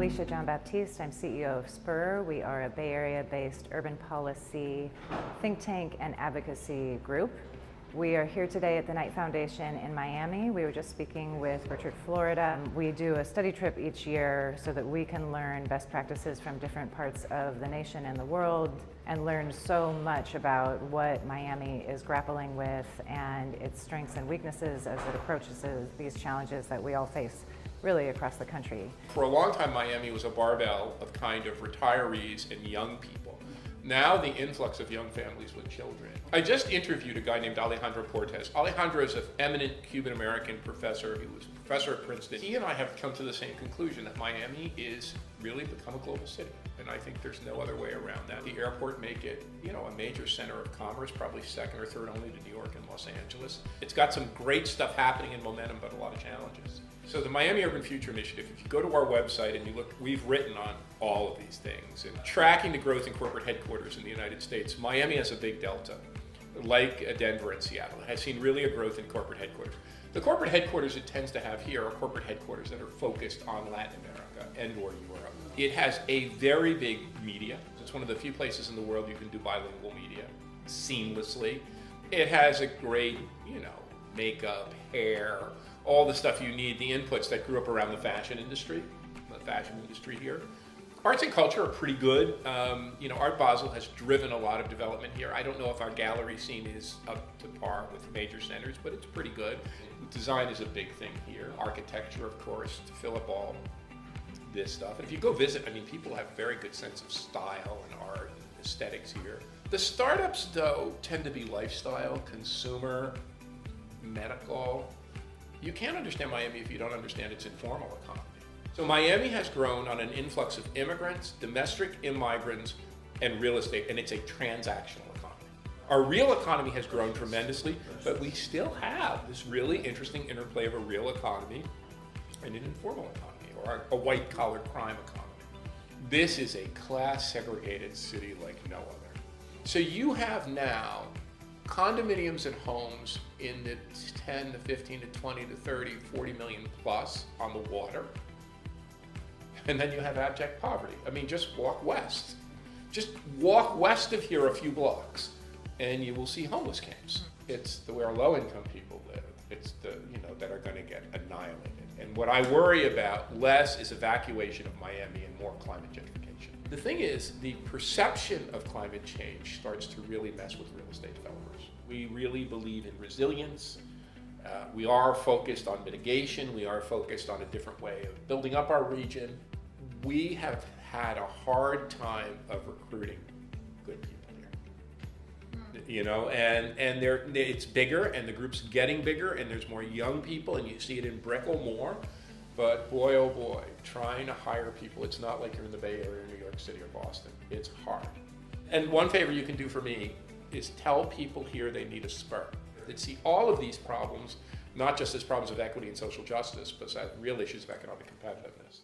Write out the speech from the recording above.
Alicia John-Baptiste. I'm CEO of Spur. We are a Bay Area-based urban policy think tank and advocacy group. We are here today at the Knight Foundation in Miami. We were just speaking with Richard Florida. We do a study trip each year so that we can learn best practices from different parts of the nation and the world and learn so much about what Miami is grappling with and its strengths and weaknesses as it approaches these challenges that we all face really across the country. For a long time, Miami was a barbell of kind of retirees and young people. Now the influx of young families with children. I just interviewed a guy named Alejandro Portes. Alejandro is an eminent Cuban-American professor. He was a professor at Princeton. He and I have come to the same conclusion that Miami is really become a global city. And I think there's no other way around that. The airport make it, a major center of commerce, probably second or third only to New York and Los Angeles. It's got some great stuff happening and momentum, but a lot of challenges. So the Miami Urban Future Initiative, if you go to our website and you look, we've written on all of these things. And tracking the growth in corporate headquarters in the United States, Miami has a big delta, like Denver and Seattle. It has seen really a growth in corporate headquarters. The corporate headquarters it tends to have here are corporate headquarters that are focused on Latin America and or Europe. It has a very big media. It's one of the few places in the world you can do bilingual media seamlessly. It has a great, makeup, hair, all the stuff you need, the inputs that grew up around the fashion industry here. Arts and culture are pretty good. Art Basel has driven a lot of development here. I don't know if our gallery scene is up to par with major centers, but it's pretty good. Design is a big thing here. Architecture, of course, to fill up all this stuff. And if you go visit, people have a very good sense of style and art and aesthetics here. The startups, though, tend to be lifestyle, consumer, medical. You can't understand Miami if you don't understand its informal economy. So Miami has grown on an influx of immigrants, domestic immigrants, and real estate, and it's a transactional economy. Our real economy has grown tremendously, but we still have this really interesting interplay of a real economy and an informal economy, or a white-collar crime economy. This is a class-segregated city like no other. So you have now condominiums and homes in the 10 to 15 to 20 to 30, 40 million plus on the water. And then you have abject poverty. Just walk west. Just walk west of here a few blocks and you will see homeless camps. It's where low-income people live. It's that are going to get annihilated. And what I worry about less is evacuation of Miami and more climate gentrification. The thing is, the perception of climate change starts to really mess with real estate developers. We really believe in resilience. We are focused on mitigation. We are focused on a different way of building up our region. We have had a hard time of recruiting good people here. And it's bigger, and the group's getting bigger, and there's more young people, and you see it in Brickell more. But boy, oh boy, trying to hire people, it's not like you're in the Bay Area, New York City, or Boston. It's hard. And one favor you can do for me is tell people here they need a Spur. That see all of these problems, not just as problems of equity and social justice, but as real issues of economic competitiveness.